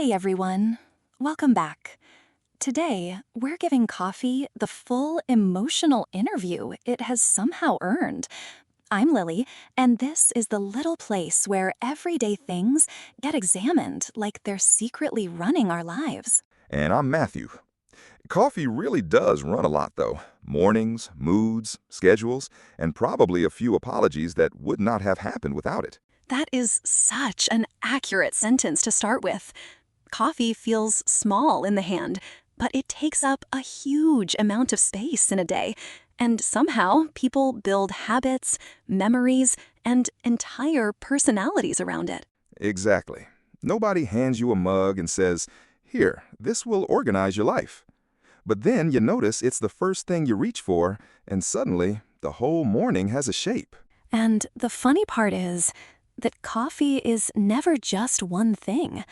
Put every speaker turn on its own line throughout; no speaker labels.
Hey everyone, welcome back. Today, we're giving coffee the full emotional interview it has somehow earned. I'm Lily, and this is the little place where everyday things get examined like they're secretly running our lives.
And I'm Matthew. Coffee really does run a lot, though. Mornings, moods, schedules, and probably a few apologies that would not have happened without it.
That is such an accurate sentence to start with. Coffee feels small in the hand, but it takes up a huge amount of space in a day. And somehow, people build habits, memories, and entire personalities around it.
Exactly. Nobody hands you a mug and says, "Here, this will organize your life." But then you notice it's the first thing you reach for, and suddenly, the whole morning has a shape.
And the funny part is that coffee is never just one thing.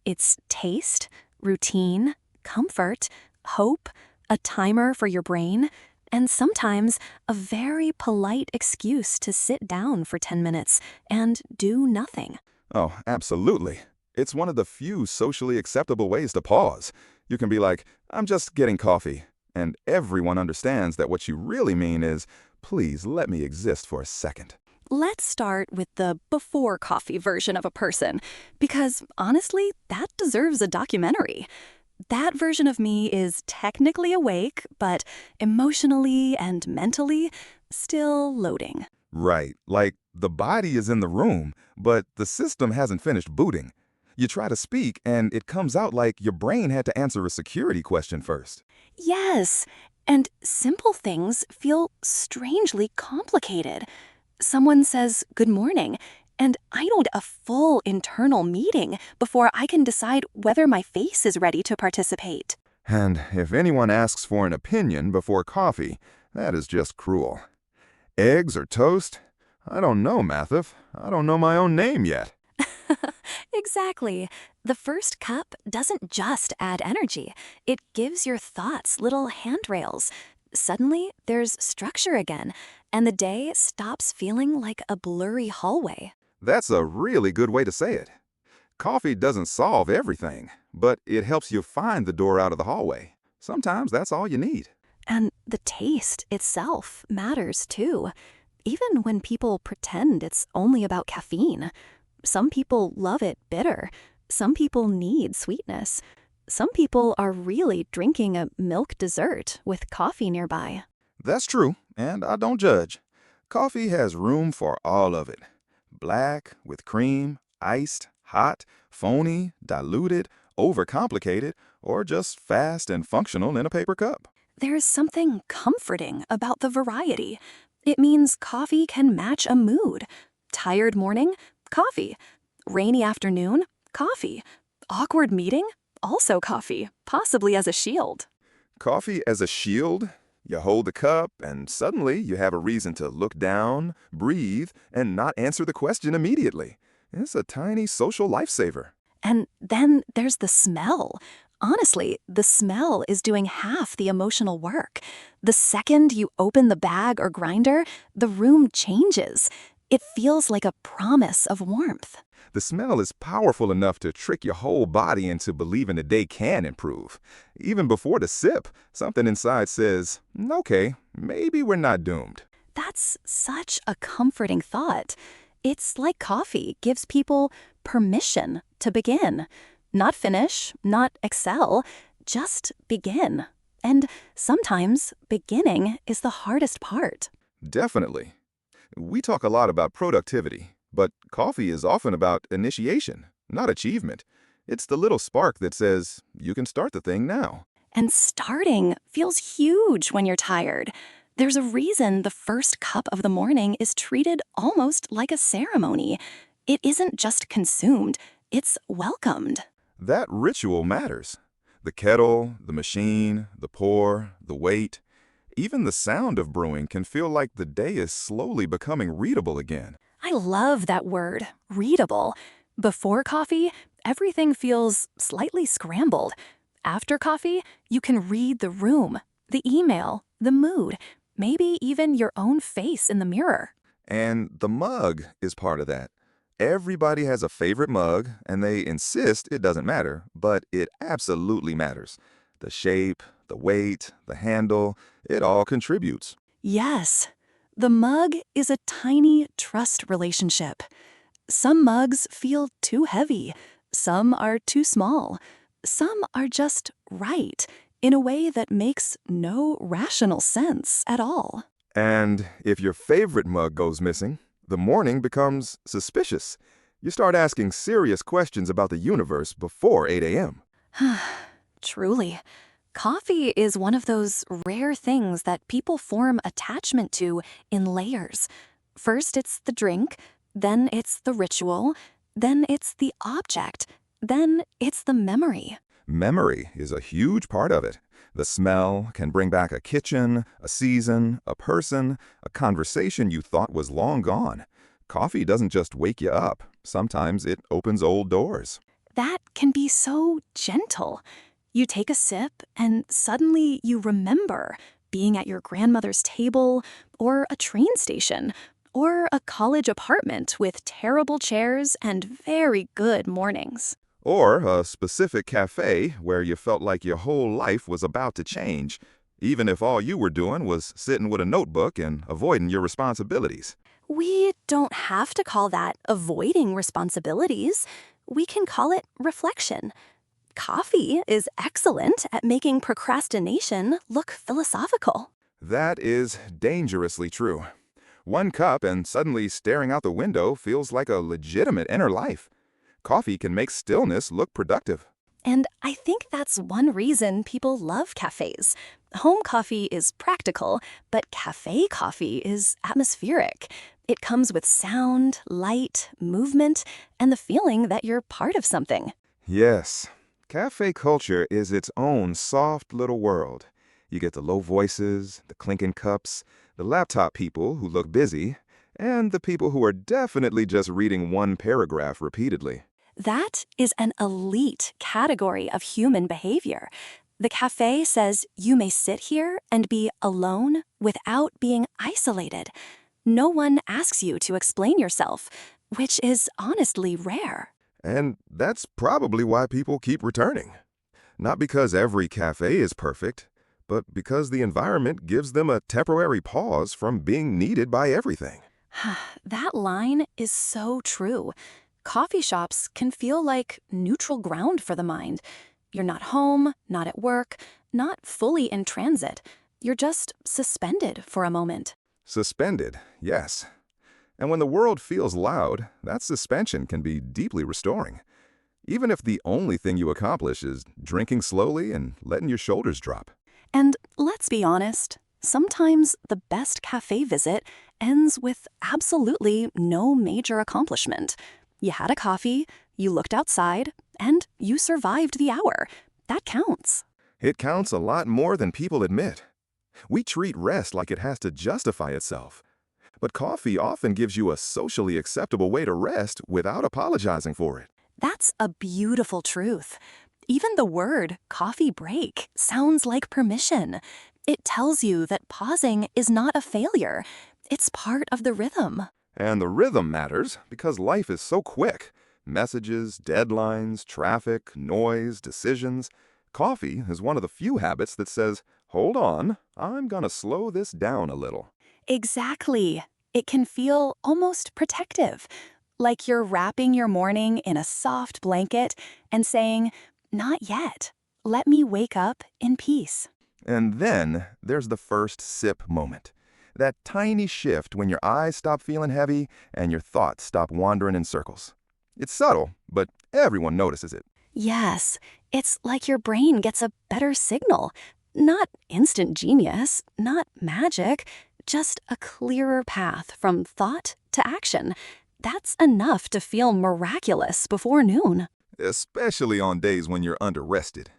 It's taste, routine, comfort, hope, a timer for your brain, and sometimes a very polite excuse to sit down for 10 minutes and do nothing.
Oh, absolutely. It's one of the few socially acceptable ways to pause. You can be like, "I'm just getting coffee." And everyone understands that what you really mean is, "Please let me exist for a second."
Let's start with the before coffee version of a person, because honestly, that deserves a documentary. That version of me is technically awake, but emotionally and mentally still loading.
Right, like the body is in the room, but the system hasn't finished booting. You try to speak, and it comes out like your brain had to answer a security question first.
Yes, and simple things feel strangely complicated. Someone says good morning, and I need a full internal meeting before I can decide whether my face is ready to participate.
And if anyone asks for an opinion before coffee, that is just cruel. Eggs or toast? I don't know, Matthew. I don't know my own name yet.
Exactly. The first cup doesn't just add energy, it gives your thoughts little handrails. Suddenly, there's structure again, and the day stops feeling like a blurry hallway.
That's a really good way to say it. Coffee doesn't solve everything, but it helps you find the door out of the hallway. Sometimes that's all you need.
And the taste itself matters too. Even when people pretend it's only about caffeine. Some people love it bitter. Some people need sweetness. Some people are really drinking a milk dessert with coffee nearby.
That's true, and I don't judge. Coffee has room for all of it. Black, with cream, iced, hot, phony, diluted, overcomplicated, or just fast and functional in a paper cup.
There's something comforting about the variety. It means coffee can match a mood. Tired morning? Coffee. Rainy afternoon? Coffee. Awkward meeting? Also coffee, possibly as a shield.
Coffee as a shield? You hold the cup, and suddenly you have a reason to look down, breathe, and not answer the question immediately. It's a tiny social lifesaver.
And then there's the smell. Honestly, the smell is doing half the emotional work. The second you open the bag or grinder, the room changes. It feels like a promise of warmth.
The smell is powerful enough to trick your whole body into believing the day can improve. Even before the sip, something inside says, "Okay, maybe we're not doomed."
That's such a comforting thought. It's like coffee gives people permission to begin. Not finish, not excel, just begin. And sometimes beginning is the hardest part.
Definitely. We talk a lot about productivity, but coffee is often about initiation, not achievement. It's the little spark that says, you can start the thing now.
And starting feels huge when you're tired. There's a reason the first cup of the morning is treated almost like a ceremony. It isn't just consumed, it's welcomed.
That ritual matters. The kettle, the machine, the pour, the wait. Even the sound of brewing can feel like the day is slowly becoming readable again.
I love that word, readable. Before coffee, everything feels slightly scrambled. After coffee, you can read the room, the email, the mood, maybe even your own face in the mirror.
And the mug is part of that. Everybody has a favorite mug, and they insist it doesn't matter, but it absolutely matters. The shape, the weight, the handle, it all contributes.
Yes, the mug is a tiny trust relationship. Some mugs feel too heavy, some are too small, some are just right in a way that makes no rational sense at all.
And if your favorite mug goes missing, the morning becomes suspicious. You start asking serious questions about the universe before 8 a.m.
Truly, coffee is one of those rare things that people form attachment to in layers. First, it's the drink, then it's the ritual, then it's the object, then it's the memory.
Memory is a huge part of it. The smell can bring back a kitchen, a season, a person, a conversation you thought was long gone. Coffee doesn't just wake you up. Sometimes it opens old doors.
That can be so gentle. You take a sip and suddenly you remember being at your grandmother's table or a train station or a college apartment with terrible chairs and very good mornings.
Or a specific cafe where you felt like your whole life was about to change, even if all you were doing was sitting with a notebook and avoiding your responsibilities.
We don't have to call that avoiding responsibilities. We can call it reflection. Coffee is excellent at making procrastination look philosophical.
That is dangerously true. One cup and suddenly staring out the window feels like a legitimate inner life. Coffee can make stillness look productive.
And I think that's one reason people love cafes. Home coffee is practical, but cafe coffee is atmospheric. It comes with sound, light, movement, and the feeling that you're part of something.
Yes, cafe culture is its own soft little world. You get the low voices, the clinking cups, the laptop people who look busy, and the people who are definitely just reading one paragraph repeatedly.
That is an elite category of human behavior. The cafe says you may sit here and be alone without being isolated. No one asks you to explain yourself, which is honestly rare.
And that's probably why people keep returning. Not because every cafe is perfect, but because the environment gives them a temporary pause from being needed by everything.
That line is so true. Coffee shops can feel like neutral ground for the mind. You're not home, not at work, not fully in transit. You're just suspended for a moment.
Suspended, yes. And when the world feels loud, that suspension can be deeply restoring. Even if the only thing you accomplish is drinking slowly and letting your shoulders drop.
And let's be honest, sometimes the best cafe visit ends with absolutely no major accomplishment. You had a coffee, you looked outside, and you survived the hour. That counts.
It counts a lot more than people admit. We treat rest like it has to justify itself. But coffee often gives you a socially acceptable way to rest without apologizing for it.
That's a beautiful truth. Even the word coffee break sounds like permission. It tells you that pausing is not a failure. It's part of the rhythm.
And the rhythm matters because life is so quick. Messages, deadlines, traffic, noise, decisions. Coffee is one of the few habits that says, hold on, I'm gonna slow this down a little.
Exactly. It can feel almost protective, like you're wrapping your morning in a soft blanket and saying, not yet. Let me wake up in peace.
And then there's the first sip moment. That tiny shift when your eyes stop feeling heavy and your thoughts stop wandering in circles. It's subtle, but everyone notices it.
Yes, it's like your brain gets a better signal. Not instant genius, not magic, just a clearer path from thought to action. That's enough to feel miraculous before noon.
Especially on days when you're under-rested.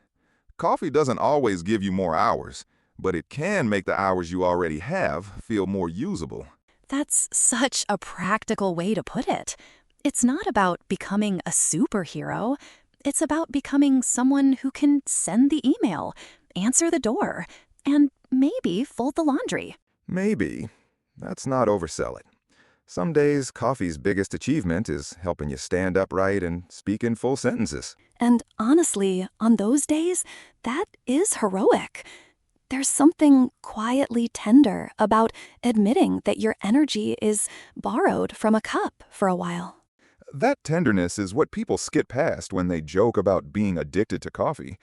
Coffee doesn't always give you more hours, but it can make the hours you already have feel more usable.
That's such a practical way to put it. It's not about becoming a superhero. It's about becoming someone who can send the email, answer the door, and maybe fold the laundry.
Maybe. Let's not oversell it. Some days, coffee's biggest achievement is helping you stand upright and speak in full sentences.
And honestly, on those days, that is heroic. There's something quietly tender about admitting that your energy is borrowed from a cup for a while.
That tenderness is what people skip past when they joke about being addicted to coffee.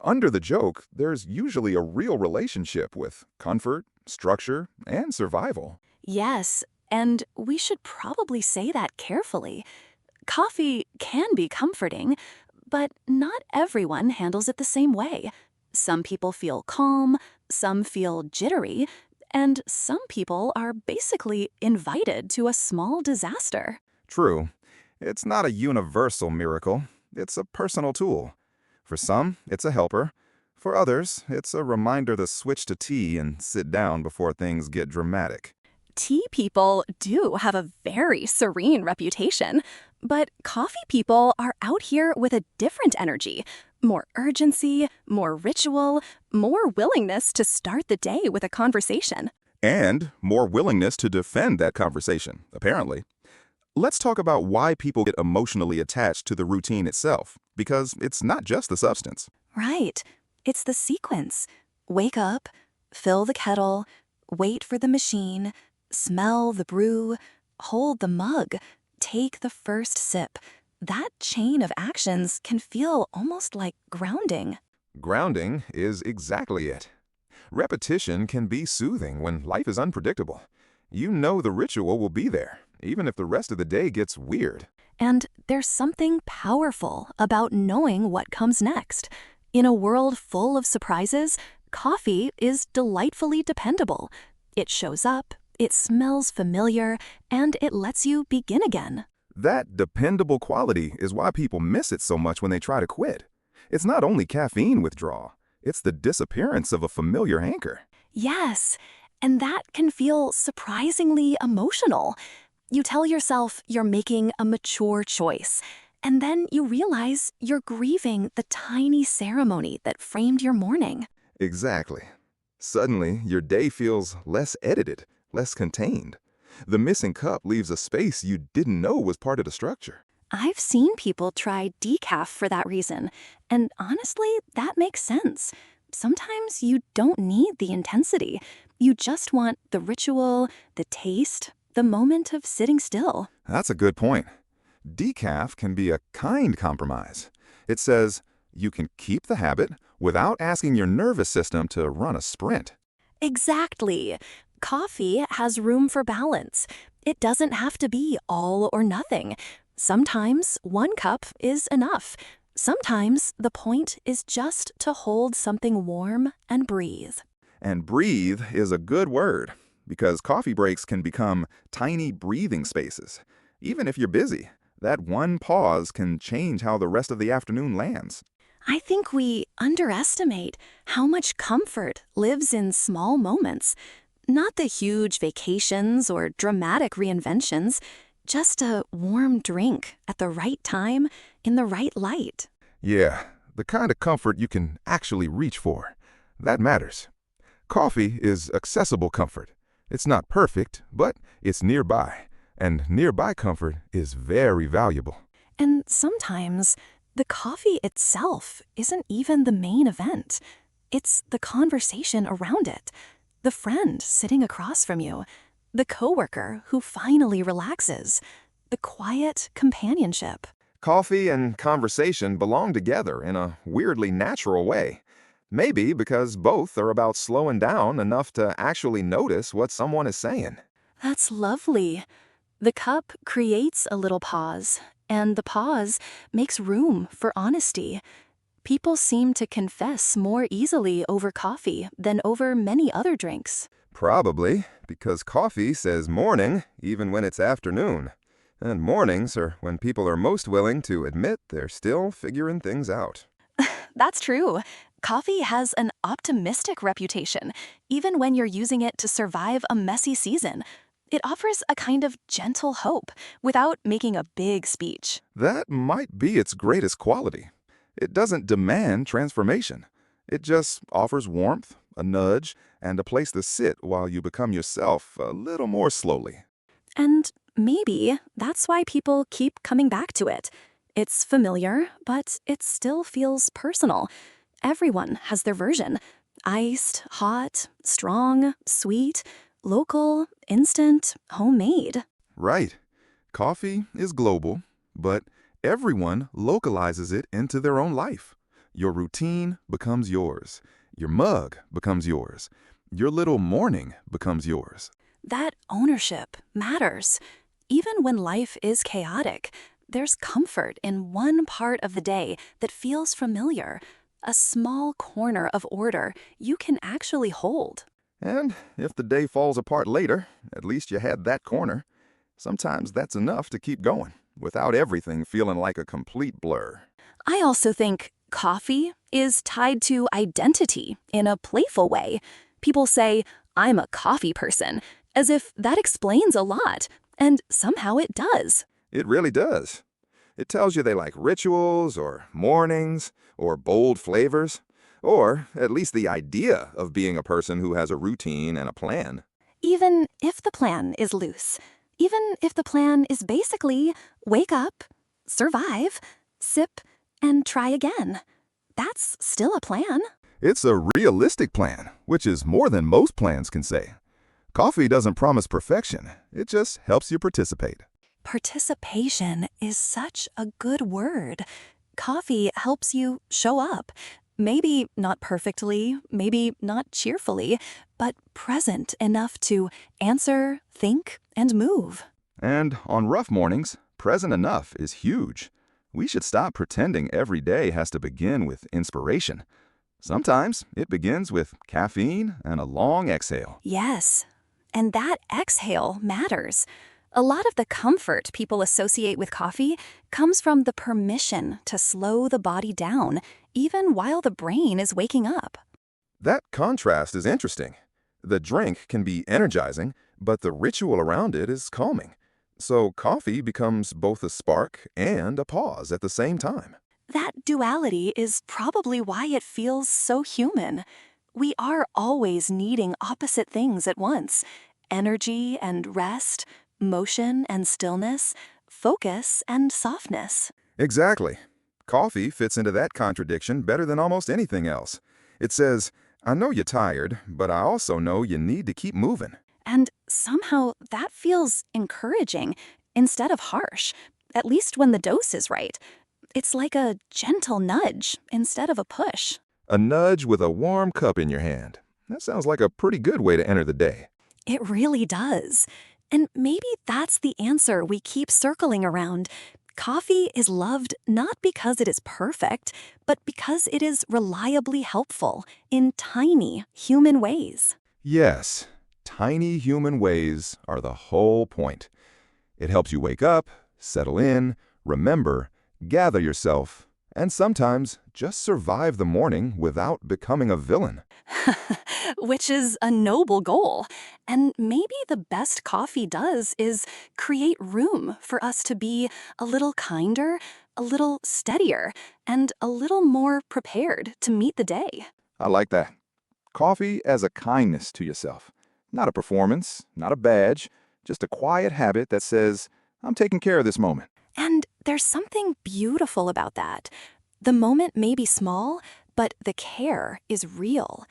Under the joke, there's usually a real relationship with comfort, structure, and survival.
Yes, and we should probably say that carefully. Coffee can be comforting, but not everyone handles it the same way. Some people feel calm, some feel jittery, and some people are basically invited to a small disaster.
True, it's not a universal miracle. It's a personal tool. For some, it's a helper. For others, it's a reminder to switch to tea and sit down before things get dramatic.
Tea people do have a very serene reputation, but coffee people are out here with a different energy. More urgency, more ritual, more willingness to start the day with a conversation.
And more willingness to defend that conversation, apparently. Let's talk about why people get emotionally attached to the routine itself, because it's not just the substance.
Right. It's the sequence. Wake up, fill the kettle, wait for the machine, smell the brew, hold the mug, take the first sip. That chain of actions can feel almost like grounding.
Grounding is exactly it. Repetition can be soothing when life is unpredictable. You know the ritual will be there, even if the rest of the day gets weird.
And there's something powerful about knowing what comes next. In a world full of surprises, coffee is delightfully dependable. It shows up, it smells familiar, and it lets you begin again.
That dependable quality is why people miss it so much when they try to quit. It's not only caffeine withdrawal, it's the disappearance of a familiar anchor.
Yes, and that can feel surprisingly emotional. You tell yourself you're making a mature choice, and then you realize you're grieving the tiny ceremony that framed your morning.
Exactly. Suddenly, your day feels less edited, less contained. The missing cup leaves a space you didn't know was part of the structure.
I've seen people try decaf for that reason, and honestly, that makes sense. Sometimes you don't need the intensity. You just want the ritual, the taste, the moment of sitting still.
That's a good point. Decaf can be a kind compromise. It says you can keep the habit without asking your nervous system to run a sprint.
Exactly. Coffee has room for balance. It doesn't have to be all or nothing. Sometimes one cup is enough. Sometimes the point is just to hold something warm and breathe.
And breathe is a good word, because coffee breaks can become tiny breathing spaces. Even if you're busy, that one pause can change how the rest of the afternoon lands.
I think we underestimate how much comfort lives in small moments. Not the huge vacations or dramatic reinventions, just a warm drink at the right time in the right light.
Yeah, the kind of comfort you can actually reach for. That matters. Coffee is accessible comfort. It's not perfect, but it's nearby. And nearby comfort is very valuable.
And sometimes the coffee itself isn't even the main event. It's the conversation around it. The friend sitting across from you. The coworker who finally relaxes. The quiet companionship.
Coffee and conversation belong together in a weirdly natural way. Maybe because both are about slowing down enough to actually notice what someone is saying.
That's lovely. The cup creates a little pause, and the pause makes room for honesty. People seem to confess more easily over coffee than over many other drinks.
Probably because coffee says morning even when it's afternoon. And mornings are when people are most willing to admit they're still figuring things out.
That's true. Coffee has an optimistic reputation, even when you're using it to survive a messy season. It offers a kind of gentle hope without making a big speech.
That might be its greatest quality. It doesn't demand transformation. It just offers warmth, a nudge, and a place to sit while you become yourself a little more slowly.
And maybe that's why people keep coming back to it. It's familiar, but it still feels personal. Everyone has their version. Iced, hot, strong, sweet, local, instant, homemade.
Right. Coffee is global, but everyone localizes it into their own life. Your routine becomes yours. Your mug becomes yours. Your little morning becomes yours.
That ownership matters. Even when life is chaotic, there's comfort in one part of the day that feels familiar, a small corner of order you can actually hold.
And if the day falls apart later, at least you had that corner. Sometimes that's enough to keep going, without everything feeling like a complete blur.
I also think coffee is tied to identity in a playful way. People say, "I'm a coffee person," as if that explains a lot, and somehow it does.
It really does. It tells you they like rituals, or mornings, or bold flavors, or at least the idea of being a person who has a routine and a plan.
Even if the plan is loose, even if the plan is basically wake up, survive, sip, and try again, that's still a plan.
It's a realistic plan, which is more than most plans can say. Coffee doesn't promise perfection. It just helps you participate.
Participation is such a good word. Coffee helps you show up. Maybe not perfectly, maybe not cheerfully, but present enough to answer, think, and move.
And on rough mornings, present enough is huge. We should stop pretending every day has to begin with inspiration. Sometimes it begins with caffeine and a long exhale.
Yes, and that exhale matters. A lot of the comfort people associate with coffee comes from the permission to slow the body down, even while the brain is waking up.
That contrast is interesting. The drink can be energizing, but the ritual around it is calming. So coffee becomes both a spark and a pause at the same time.
That duality is probably why it feels so human. We are always needing opposite things at once: energy and rest, motion and stillness, focus and softness.
Exactly. Coffee fits into that contradiction better than almost anything else. It says, I know you're tired, but I also know you need to keep moving.
And somehow that feels encouraging instead of harsh, at least when the dose is right. It's like a gentle nudge instead of a push.
A nudge with a warm cup in your hand. That sounds like a pretty good way to enter the day.
It really does. And maybe that's the answer we keep circling around. Coffee is loved not because it is perfect, but because it is reliably helpful in tiny human ways.
Yes, tiny human ways are the whole point. It helps you wake up, settle in, remember, gather yourself, and sometimes just survive the morning without becoming a villain.
Which is a noble goal. And maybe the best coffee does is create room for us to be a little kinder, a little steadier, and a little more prepared to meet the day.
I like that. Coffee as a kindness to yourself. Not a performance, not a badge, just a quiet habit that says, I'm taking care of this moment.
And there's something beautiful about that. The moment may be small, but the care is real.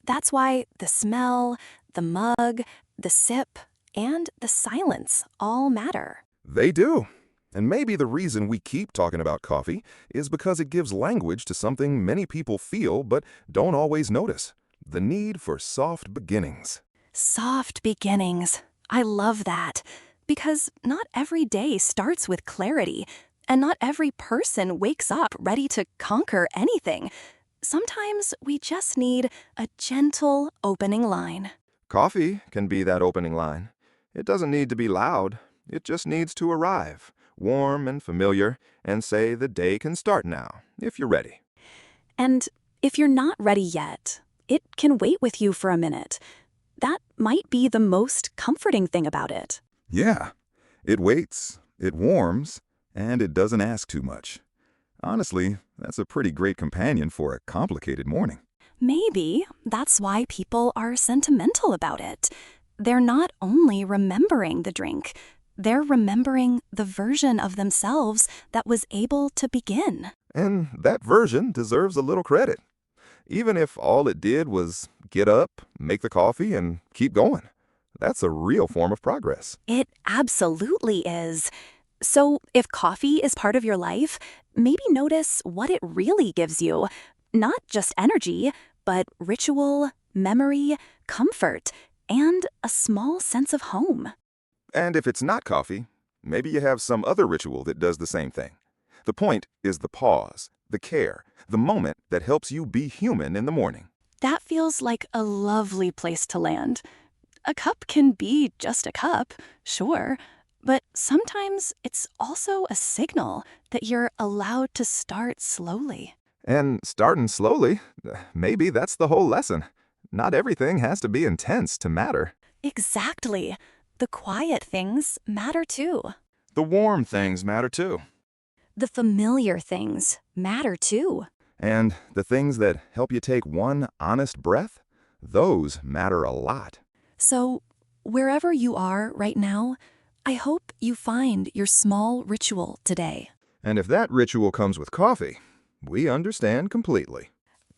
That's why the smell, the mug, the sip, and the silence all matter.
They do. And maybe the reason we keep talking about coffee is because it gives language to something many people feel but don't always notice: the need for soft beginnings.
Soft beginnings. I love that. Because not every day starts with clarity, and not every person wakes up ready to conquer anything. Sometimes we just need a gentle opening line.
Coffee can be that opening line. It doesn't need to be loud. It just needs to arrive, warm and familiar, and say the day can start now, if you're ready.
And if you're not ready yet, it can wait with you for a minute. That might be the most comforting thing about it.
Yeah, it waits, it warms, and it doesn't ask too much. Honestly, that's a pretty great companion for a complicated morning.
Maybe that's why people are sentimental about it. they're not only remembering the drink, they're remembering the version of themselves that was able to begin.
And that version deserves a little credit, even if all it did was get up, make the coffee, and keep going. That's a real form of progress.
It absolutely is. So, if coffee is part of your life, maybe notice what it really gives you. Not just energy, but ritual, memory, comfort, and a small sense of home.
And if it's not coffee, maybe you have some other ritual that does the same thing. The point is the pause, the care, the moment that helps you be human in the morning.
That feels like a lovely place to land. A cup can be just a cup, sure, but sometimes it's also a signal that you're allowed to start slowly.
And starting slowly, maybe that's the whole lesson. Not everything has to be intense to matter.
Exactly. The quiet things matter too.
The warm things matter too.
The familiar things matter too.
And the things that help you take one honest breath, those matter a lot.
So, wherever you are right now, I hope you find your small ritual today.
And if that ritual comes with coffee, we understand completely.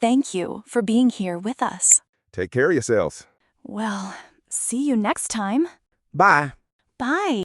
Thank you for being here with us.
Take care of yourselves.
Well, see you next time.
Bye.
Bye.